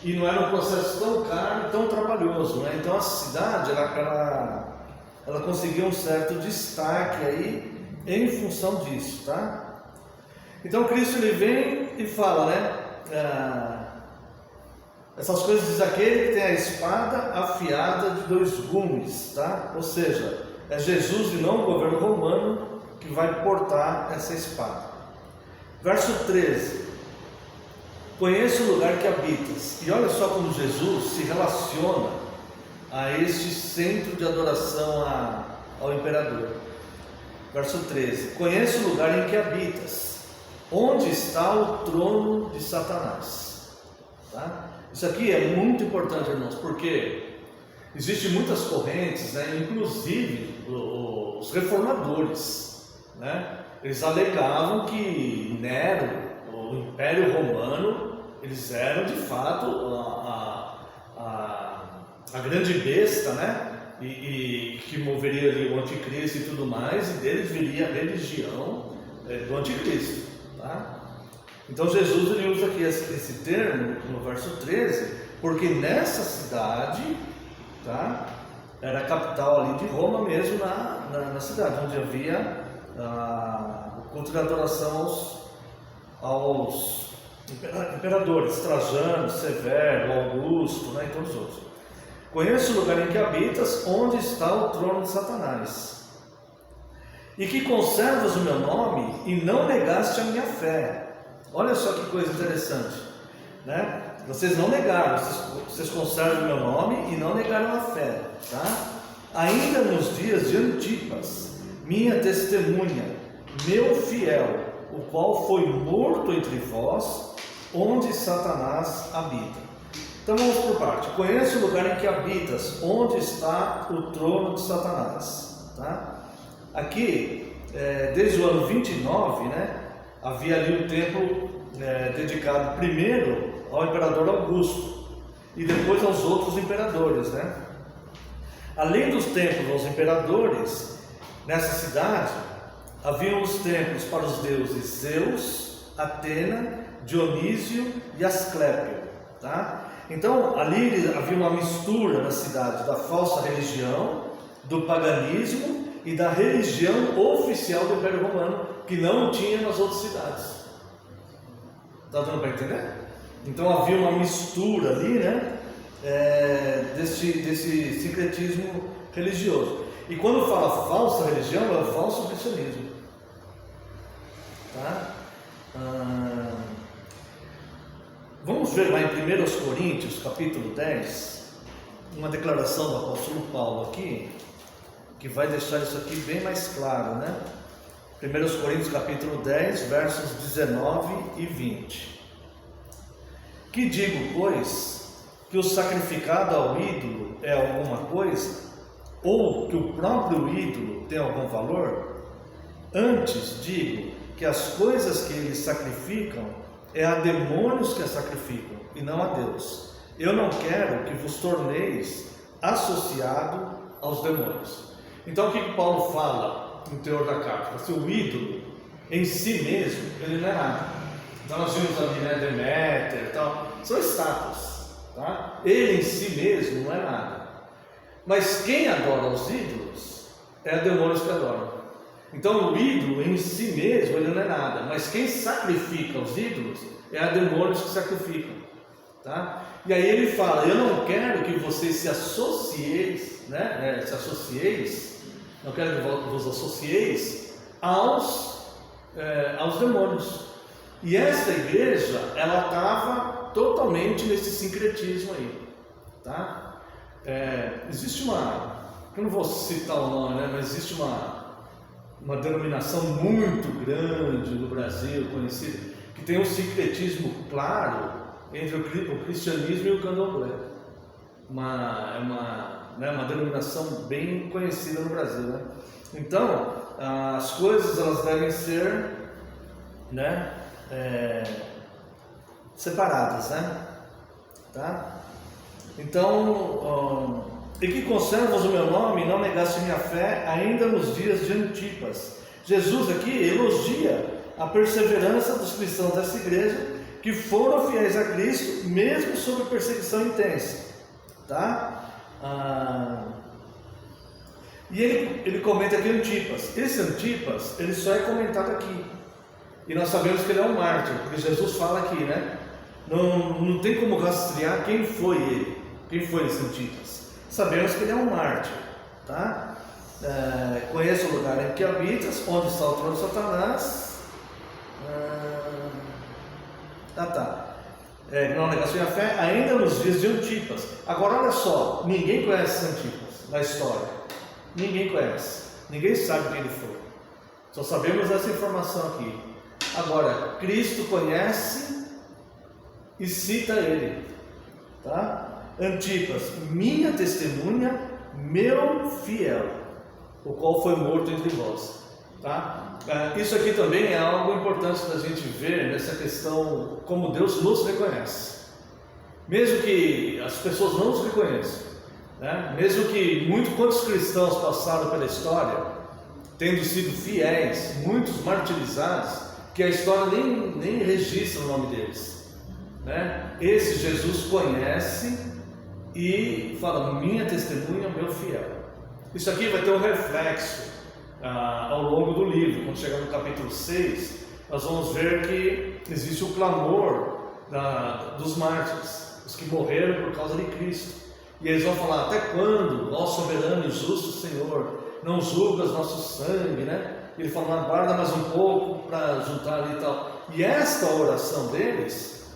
A: e não era um processo tão caro e tão trabalhoso, né? Então, a cidade, ela conseguiu um certo destaque aí em função disso, tá? Então, Cristo ele vem e fala, né? Essas coisas diz aquele que tem a espada afiada de 2 gumes, tá? Ou seja, é Jesus e não o governo romano que vai portar essa espada. Verso 13: conheço o lugar que habitas. E olha só como Jesus se relaciona a este centro de adoração ao imperador. Verso 13: conheço o lugar em que habitas, onde está o trono de Satanás. Tá? Isso aqui é muito importante, irmãos, porque existem muitas correntes, né? Inclusive os reformadores, né? Eles alegavam que Nero, o Império Romano, eles eram de fato a grande besta, né? E que moveria ali o anticristo e tudo mais, e deles viria a religião do anticristo, tá? Então Jesus ele usa aqui esse termo no verso 13, porque nessa cidade, tá? Era a capital ali de Roma mesmo, na cidade, onde havia o culto de adoração aos imperadores, Trajano, Severo, Augusto, né, e todos os outros. Conheço o lugar em que habitas, onde está o trono de Satanás, e que conservas o meu nome e não negaste a minha fé. Olha só que coisa interessante, né? Vocês não negaram, vocês conservam o meu nome e não negaram a fé, tá? Ainda nos dias de Antipas, minha testemunha, meu fiel, o qual foi morto entre vós, onde Satanás habita. Então vamos por parte. Conhece o lugar em que habitas, onde está o trono de Satanás. Tá? Aqui, desde o ano 29, né, havia ali um templo dedicado primeiro ao imperador Augusto e depois aos outros imperadores, né? Além dos templos aos imperadores, nessa cidade haviam os templos para os deuses Zeus, Atena, Dionísio e Asclépio, tá? Então ali havia uma mistura na cidade da falsa religião, do paganismo e da religião oficial do Império Romano, que não tinha nas outras cidades. Está dando para entender? Então havia uma mistura ali, né, desse sincretismo religioso. E quando fala falsa religião, é o falso cristianismo. Tá? Vamos ver lá em 1 Coríntios, capítulo 10, uma declaração do apóstolo Paulo aqui, que vai deixar isso aqui bem mais claro, né? 1 Coríntios, capítulo 10, versos 19 e 20. Que digo, pois, que o sacrificado ao ídolo é alguma coisa, ou que o próprio ídolo tem algum valor? Antes digo que as coisas que eles sacrificam é a demônios que as sacrificam e não a Deus. Eu não quero que vos torneis associado aos demônios. Então o que Paulo fala no teor da carta? Se o ídolo em si mesmo, ele não é nada. Então nós vimos ali, né, Deméter e tal, são estátuas, tá? Ele em si mesmo não é nada. Mas quem adora os ídolos é demônios que adoram. Então o ídolo em si mesmo ele não é nada, mas quem sacrifica os ídolos é a demônios que sacrificam, tá? E aí ele fala: eu não quero que vocês se associeis, né? Não quero que vos associeis aos demônios. E essa igreja, ela estava totalmente nesse sincretismo aí, tá? Existe eu não vou citar o nome, né? Mas existe uma denominação muito grande no Brasil, conhecida, que tem um sincretismo claro entre o cristianismo e o candomblé. Uma denominação bem conhecida no Brasil, né? Então, as coisas elas devem ser, né, separadas, né? Tá? Então, e que conservas o meu nome e não negaste minha fé, ainda nos dias de Antipas. Jesus aqui elogia a perseverança dos cristãos dessa igreja, que foram fiéis a Cristo, mesmo sob perseguição intensa, tá? E ele comenta aqui Antipas. Esse Antipas, ele só é comentado aqui, e nós sabemos que ele é um mártir, porque Jesus fala aqui, né? Não tem como rastrear quem foi ele, quem foi esse Antipas. Sabemos que ele é um mártir, tá? Conheço o lugar em que habitas, onde está o trono de Satanás. Não negaste minha fé, ainda nos dias de Antipas. Agora olha só, ninguém conhece Antipas na história. Ninguém conhece, ninguém sabe quem ele foi. Só sabemos essa informação aqui. Agora, Cristo conhece e cita ele, tá? Antipas, minha testemunha, meu fiel, o qual foi morto entre vós, tá? Isso aqui também é algo importante da gente ver nessa questão, como Deus nos reconhece, mesmo que as pessoas não nos reconheçam, né? Mesmo que quantos cristãos passaram pela história, tendo sido fiéis, muitos martirizados, que a história nem registra o nome deles, né? Esse Jesus conhece e fala: minha testemunha, meu fiel. Isso aqui vai ter um reflexo ao longo do livro. Quando chegar no capítulo 6, nós vamos ver que existe o clamor dos mártires, os que morreram por causa de Cristo. E eles vão falar: até quando, ó soberano e justo Senhor, não julgas nosso sangue, né? E ele fala: guarda mais um pouco para juntar ali e tal. E esta oração deles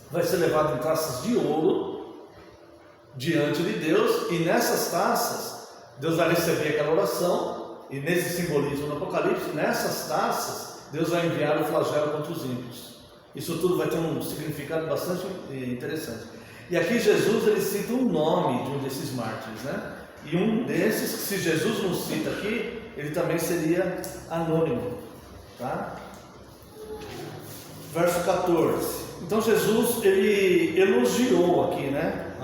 A: vai ser levada em taças de ouro diante de Deus, e nessas taças Deus vai receber aquela oração e nesse simbolismo no Apocalipse, nessas taças, Deus vai enviar o flagelo contra os ímpios. Isso tudo vai ter um significado bastante interessante. E aqui Jesus ele cita um nome de um desses mártires, né? E um desses, se Jesus não cita aqui, ele também seria anônimo, tá? Verso 14. Então Jesus ele elogiou aqui, né,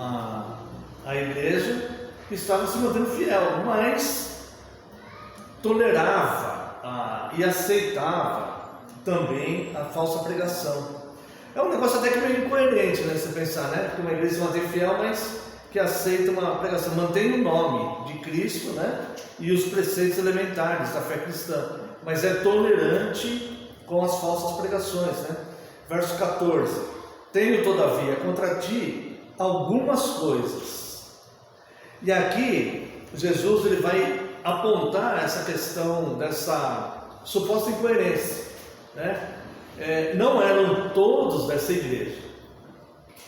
A: a igreja que estava se mantendo fiel, mas tolerava e aceitava também a falsa pregação. É um negócio até que meio incoerente, né, você pensar, né, porque uma igreja se mantém fiel, mas que aceita uma pregação, mantém o nome de Cristo, né, e os preceitos elementares da fé cristã, mas é tolerante com as falsas pregações, né? Verso 14: tenho todavia contra ti algumas coisas. E aqui Jesus ele vai apontar essa questão dessa suposta incoerência, né? Não eram todos dessa igreja,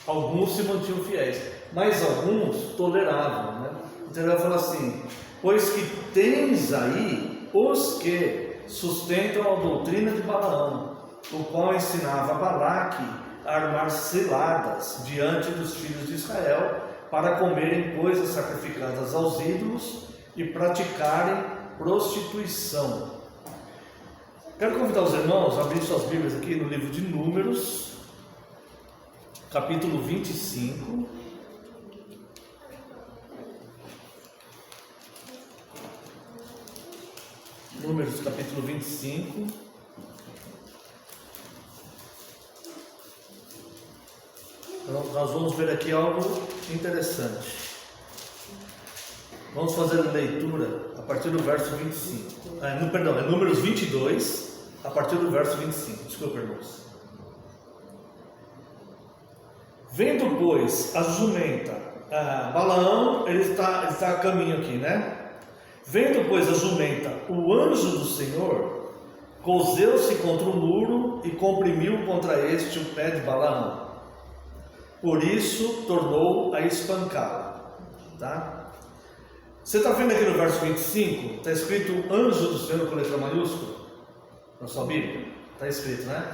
A: alguns se mantinham fiéis, mas alguns toleravam, né? Então ele vai falar assim: pois que tens aí os que sustentam a doutrina de Balaão, o qual ensinava a Balaque a armar ciladas diante dos filhos de Israel para comerem coisas sacrificadas aos ídolos e praticarem prostituição. Quero convidar os irmãos a abrir suas Bíblias aqui no livro de Números, capítulo 25. Números, capítulo 25. Então, nós vamos ver aqui algo interessante. Vamos fazer a leitura a partir do verso 25. Perdão, é Números 22, a partir do verso 25. Desculpa, irmãos. Vendo, pois, a jumenta, Balaão, ele está a caminho aqui, né? Vendo, pois, a jumenta, o anjo do Senhor, cozeu-se contra o muro e comprimiu contra este o pé de Balaão. Por isso, tornou a espancá-la. Tá? Você está vendo aqui no verso 25? Está escrito anjo do Senhor com letra maiúscula? Na sua Bíblia? Está escrito, né?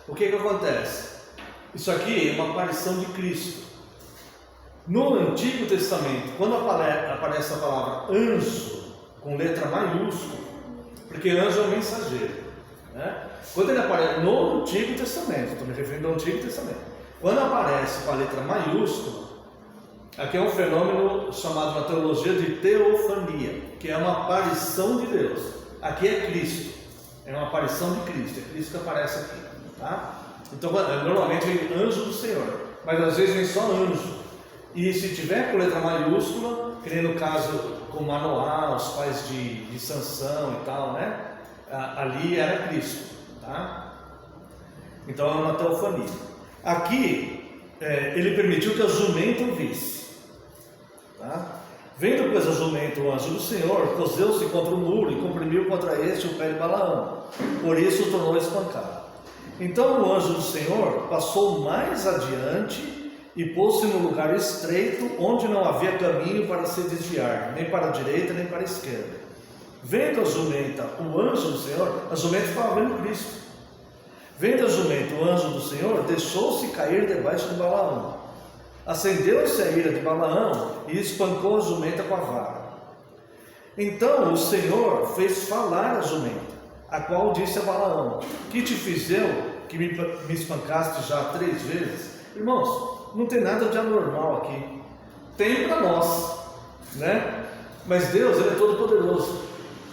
A: O que acontece? Isso aqui é uma aparição de Cristo. No Antigo Testamento, quando aparece a palavra anjo, com letra maiúscula, porque anjo é um mensageiro, né? Quando ele aparece no Antigo Testamento, estou me referindo ao Antigo Testamento, quando aparece com a letra maiúscula, aqui é um fenômeno chamado na teologia de teofania, que é uma aparição de Deus. Aqui é Cristo, é uma aparição de Cristo, é Cristo que aparece aqui, tá? Então normalmente vem anjo do Senhor, mas às vezes vem só anjo, e se tiver com letra maiúscula, que nem no caso com Manoá, os pais de Sansão e tal, né? Ali era Cristo, tá? Então é uma teofania. Aqui ele permitiu que a jumenta o visse, tá? Vendo, pois, a jumenta o anjo do Senhor, cozeu-se contra o muro e comprimiu contra este o pé de Balaão, por isso o tornou a espancar. Então o anjo do Senhor passou mais adiante e pôs-se no lugar estreito, onde não havia caminho para se desviar, nem para a direita, nem para a esquerda. Vendo a jumenta, o anjo do Senhor, a jumenta estava vendo Cristo. Vendo a jumenta, o anjo do Senhor, deixou-se cair debaixo de Balaão. Acendeu-se a ira de Balaão e espancou a jumenta com a vara. Então o Senhor fez falar a jumenta, a qual disse a Balaão: que te fiz eu, que me espancaste já 3 vezes? Irmãos, não tem nada de anormal aqui. Tem para nós, né? Mas Deus, ele é todo poderoso.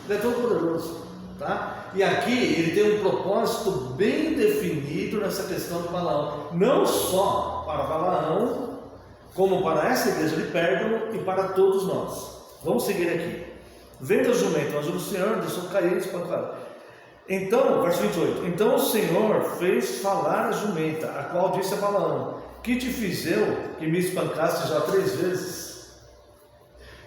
A: Ele é todo poderoso, tá? E aqui ele tem um propósito bem definido nessa questão de Balaão, não só para Balaão, como para essa igreja de Pérgamo e para todos nós. Vamos seguir aqui. Vendo a jumenta, o anjo do Senhor deixou cair e espancar. Então, verso 28. Então o Senhor fez falar a jumenta, a qual disse a Balaão: que te fiz eu, que me espancaste já 3 vezes?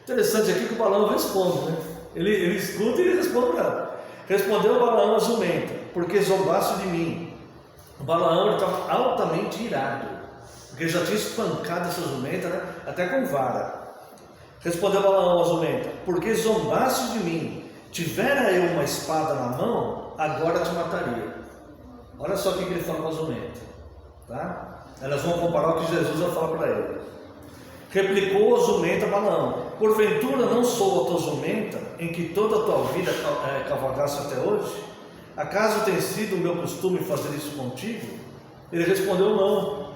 A: Interessante aqui que o Balaão responde, né? Ele escuta e ele responde para ela. Respondeu Balaão a jumenta: porque zombaste de mim. O Balaão estava altamente irado, porque já tinha espancado essa jumenta, né? Até com vara. Respondeu Balaão a jumenta: porque zombaste de mim tivera eu uma espada na mão, agora te mataria. Olha só o que ele fala para a jumenta, tá? Elas vão comparar o que Jesus vai falar para ele. Replicou a jumenta a Balaão: porventura não sou a tua jumenta, em que toda a tua vida cavalgaste até hoje? Acaso tem sido o meu costume fazer isso contigo? Ele respondeu: não.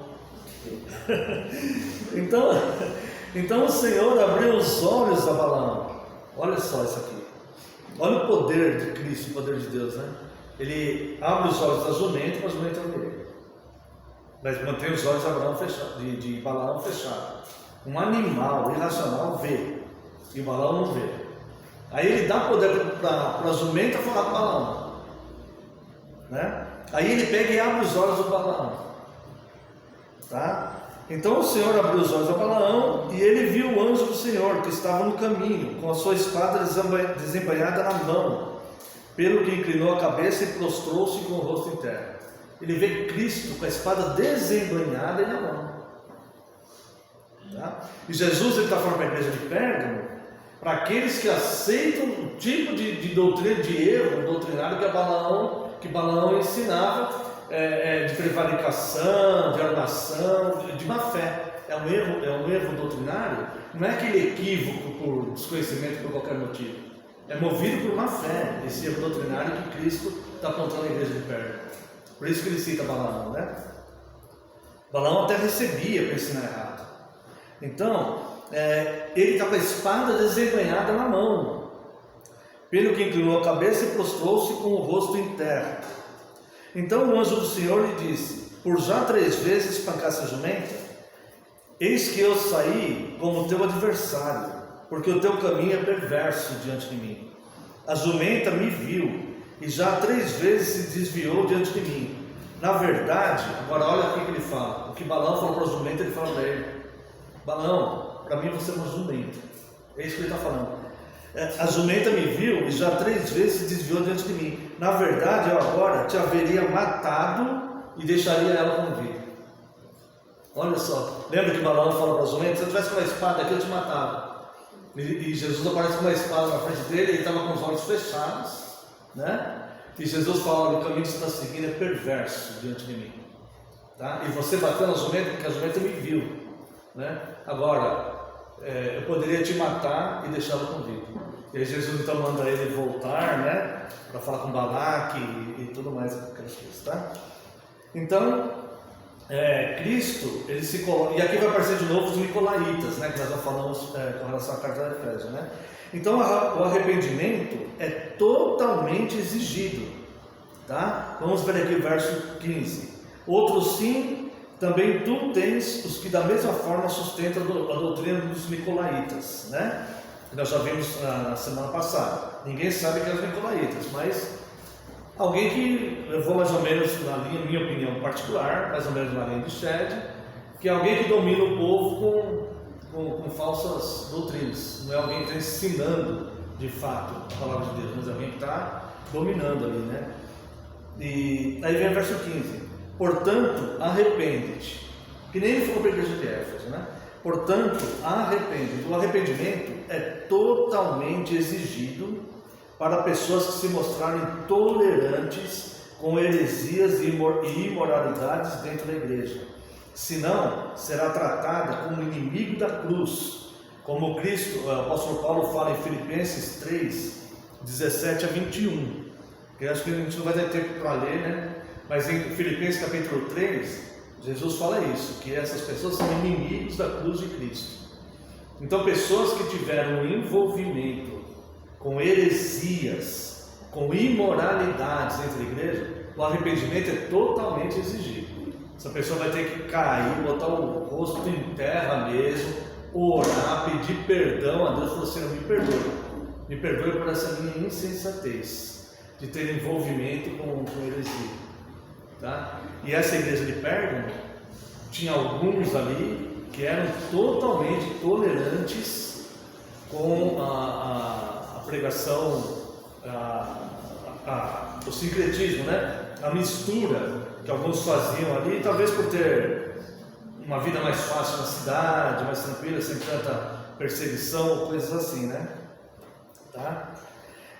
A: Então o Senhor abriu os olhos a Balaão. Olha só isso aqui. Olha o poder de Cristo, o poder de Deus, né? Ele abre os olhos da jumenta para a jumenta ver. Mas mantém os olhos de Balaão fechados. Um animal irracional vê, e o Balaão não vê. Aí ele dá poder para a jumenta falar com o Balaão, né? Aí ele pega e abre os olhos do Balaão, tá? Então o Senhor abriu os olhos a Balaão, e ele viu o anjo do Senhor que estava no caminho, com a sua espada desembainhada na mão, pelo que inclinou a cabeça e prostrou-se com o rosto em terra. Ele vê Cristo com a espada desembainhada na mão. Tá? E Jesus está falando para a igreja de Pérgamo, para aqueles que aceitam o tipo de doutrina, de erro doutrinário que Balaão ensinava, de prevaricação, de armação, de má fé. É um erro doutrinário, não é aquele equívoco por desconhecimento, por qualquer motivo. É movido por má fé, esse erro doutrinário que Cristo está apontando à igreja de Pérgamo. Por isso que ele cita Balaão, né? Balaão até recebia para ensinar errado. Então, ele está com a espada desembainhada na mão, pelo que inclinou a cabeça e prostrou-se com o rosto em terra. Então o anjo do Senhor lhe disse: por já 3 vezes espancaste a jumenta, eis que eu saí como teu adversário, porque o teu caminho é perverso diante de mim. A jumenta me viu, e já 3 vezes se desviou diante de mim. Na verdade, agora olha o que ele fala. O que Balaão falou para a jumenta, ele fala para ele: Balaão, para mim você é uma jumenta. É isso que ele está falando. A jumenta me viu e já 3 vezes se desviou diante de mim. Na verdade, eu agora te haveria matado e deixaria ela com vida. Olha só, lembra que Balaão falou para a jumenta: se eu tivesse com uma espada aqui, eu te matava. E Jesus aparece com uma espada na frente dele, ele estava com os olhos fechados, né? E Jesus fala: o caminho que você está seguindo é perverso diante de mim, tá? E você bateu na jumenta porque a jumenta me viu, né? Agora, eu poderia te matar e deixá-lo com vida. E aí Jesus então manda ele voltar, né? Para falar com Balaque e tudo mais, aquelas coisas, tá? Então, Cristo, ele se coloca, e aqui vai aparecer de novo os Nicolaitas, né? Que nós já falamos com relação à carta de Efésios, né? Então o arrependimento é totalmente exigido, tá? Vamos ver aqui o verso 15. Outros sim, também tu tens os que da mesma forma sustentam a doutrina dos Nicolaitas, né? Nós já vimos na semana passada. Ninguém sabe que é os Nicolaitas, mas alguém que levou mais ou menos na linha, minha opinião particular, mais ou menos na linha de Shed, que é alguém que domina o povo com falsas doutrinas. Não é alguém que está ensinando de fato a palavra de Deus, mas é alguém que está dominando ali, né? E aí vem o verso 15: portanto, arrepende-te. Que nem ele falou para a igreja de Éfeso, né? Portanto, arrepende-te. O arrependimento é totalmente exigido para pessoas que se mostrarem tolerantes com heresias e imoralidades dentro da igreja. Senão, será tratada como inimigo da cruz, como Cristo, o apóstolo Paulo fala em Filipenses 3, 17 a 21. Que eu acho que a gente não vai ter tempo para ler, né? Mas em Filipenses capítulo 3, Jesus fala isso, que essas pessoas são inimigos da cruz de Cristo. Então, pessoas que tiveram envolvimento com heresias, com imoralidades dentro da igreja, o arrependimento é totalmente exigido. Essa pessoa vai ter que cair, botar o rosto em terra mesmo, orar, pedir perdão a Deus. Falar assim: me perdoe por essa minha insensatez de ter envolvimento com heresia, tá? E essa igreja de Pérgamo tinha alguns ali que eram totalmente tolerantes com a pregação, o sincretismo, né? A mistura que alguns faziam ali, talvez por ter uma vida mais fácil na cidade, mais tranquila, sem tanta perseguição, coisas assim, né? Tá?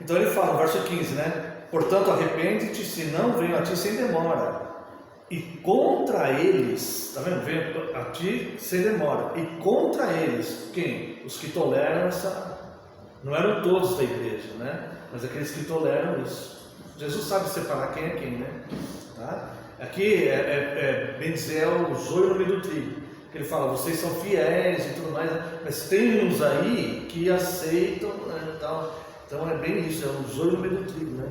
A: Então ele fala no verso 15, né? Portanto, arrepende-te, se não venho a ti sem demora. E contra eles, tá vendo? Venho a ti sem demora. E contra eles, quem? Os que toleram essa. Não eram todos da igreja, né? Mas aqueles que toleram isso. Jesus sabe separar quem é quem, né? Tá? Aqui bem dizer, é o joio no meio do trigo. Ele fala, vocês são fiéis e tudo mais, mas tem uns aí que aceitam, né, tal. Então é bem isso, é um joio no meio do trigo, né?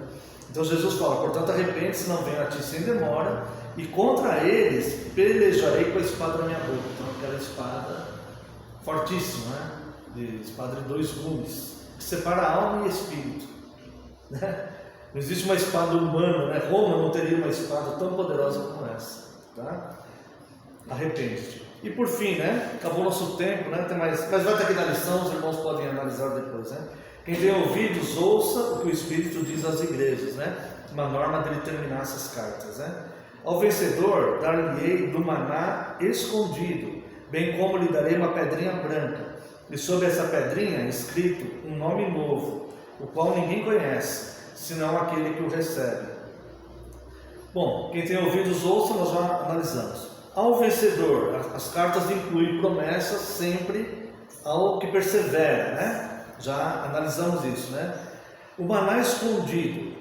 A: Então Jesus fala, portanto arrepende-se, não venha a ti sem demora, e contra eles pelejarei com a espada na minha boca. Então aquela espada fortíssima, né? De espada de 2 gumes, que separa alma e espírito, né? Não existe uma espada humana, né? Roma não teria uma espada tão poderosa como essa, tá? Arrepende-te. E por fim, né? Acabou nosso tempo, né? Tem mais, mas vai ter aqui na lição, os irmãos podem analisar depois, né? Quem tem ouvidos, ouça o que o Espírito diz às igrejas, né? Uma norma dele terminar essas cartas, né? Ao vencedor, dar-lhe-ei do maná escondido, bem como lhe darei uma pedrinha branca, e sobre essa pedrinha escrito um nome novo, o qual ninguém conhece, senão aquele que o recebe. Bom, quem tem ouvidos, ouça, nós já analisamos. Ao vencedor, as cartas incluem promessas sempre ao que persevera, né? Já analisamos isso, né? O maná escondido.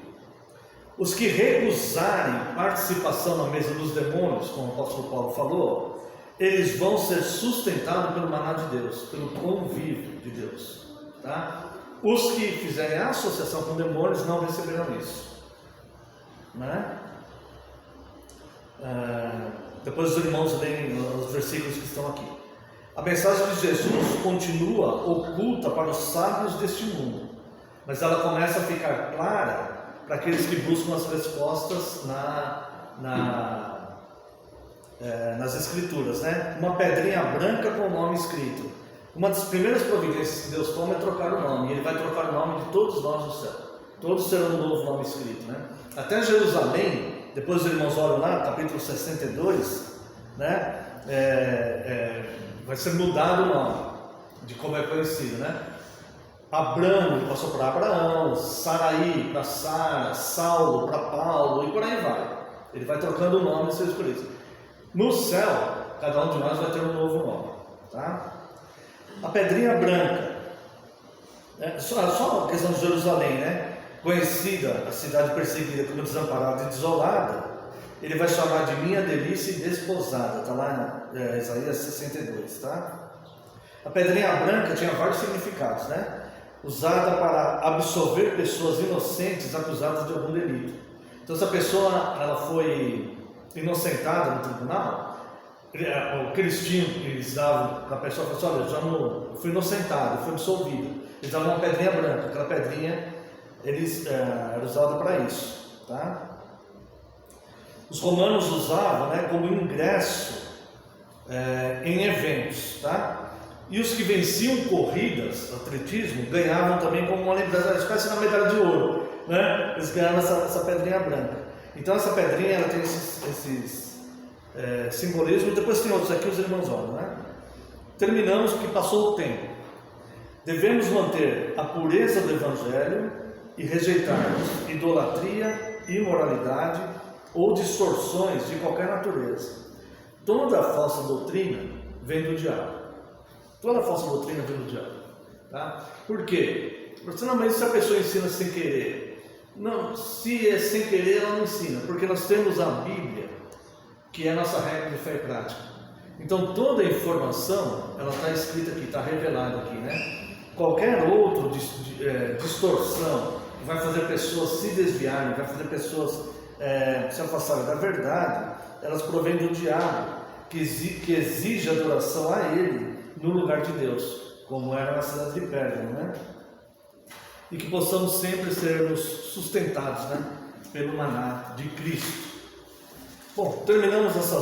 A: Os que recusarem participação na mesa dos demônios, como o apóstolo Paulo falou, eles vão ser sustentados pelo maná de Deus, pelo convívio de Deus, tá? Os que fizerem associação com demônios não receberão isso, né? Depois os irmãos leem os versículos que estão aqui. A mensagem de Jesus continua oculta para os sábios deste mundo, mas ela começa a ficar clara para aqueles que buscam as respostas nas escrituras, né? Uma pedrinha branca com o nome escrito. Uma das primeiras providências que Deus toma é trocar o nome, e Ele vai trocar o nome de todos nós no céu. Todos terão um novo nome escrito, né? Até Jerusalém, depois os irmãos olham lá, capítulo 62, né? Vai ser mudado o nome, de como é conhecido, né? Abrão passou para Abraão, Saraí para Sara, Saulo para Paulo, e por aí vai. Ele vai trocando o nome dos seus escolhidos. No céu, cada um de nós vai ter um novo nome, tá? A pedrinha branca, só a questão de Jerusalém, né? Conhecida, a cidade perseguida como desamparada e desolada, ele vai chamar de minha delícia e desposada, está lá em Isaías 62, tá? A pedrinha branca tinha vários significados, né? Usada para absolver pessoas inocentes acusadas de algum delito. Então, se a pessoa ela foi inocentada no tribunal, o que eles davam para a pessoa, falavam assim, olha, eu fui inocentado, fui absolvido. Eles davam uma pedrinha branca, aquela pedrinha era usada para isso, tá? Os romanos usavam, né, como ingresso em eventos, tá? E os que venciam corridas, atletismo, ganhavam também como uma lembrança, uma espécie de medalha de ouro, né? Eles ganhavam essa pedrinha branca. Então essa pedrinha ela tem esses simbolismos. Depois tem outros aqui, os irmãos olham, né? Terminamos porque passou o tempo. Devemos manter a pureza do Evangelho e rejeitarmos idolatria, imoralidade ou distorções de qualquer natureza. Toda falsa doutrina vem do diabo. Toda falsa doutrina vem do diabo, tá? Por quê? Porque normalmente se a pessoa ensina sem querer, não, se é sem querer ela não ensina, porque nós temos a Bíblia, que é a nossa regra de fé e prática. Então toda a informação, ela está escrita aqui, está revelada aqui, né? Qualquer outra distorção que vai fazer pessoas se desviarem, vai fazer pessoas se afastarem da verdade, elas provêm do diabo, que exige adoração a ele no lugar de Deus, como era na cidade de Pérgamo, né? E que possamos sempre sermos sustentados, né, pelo maná de Cristo. Bom, terminamos essa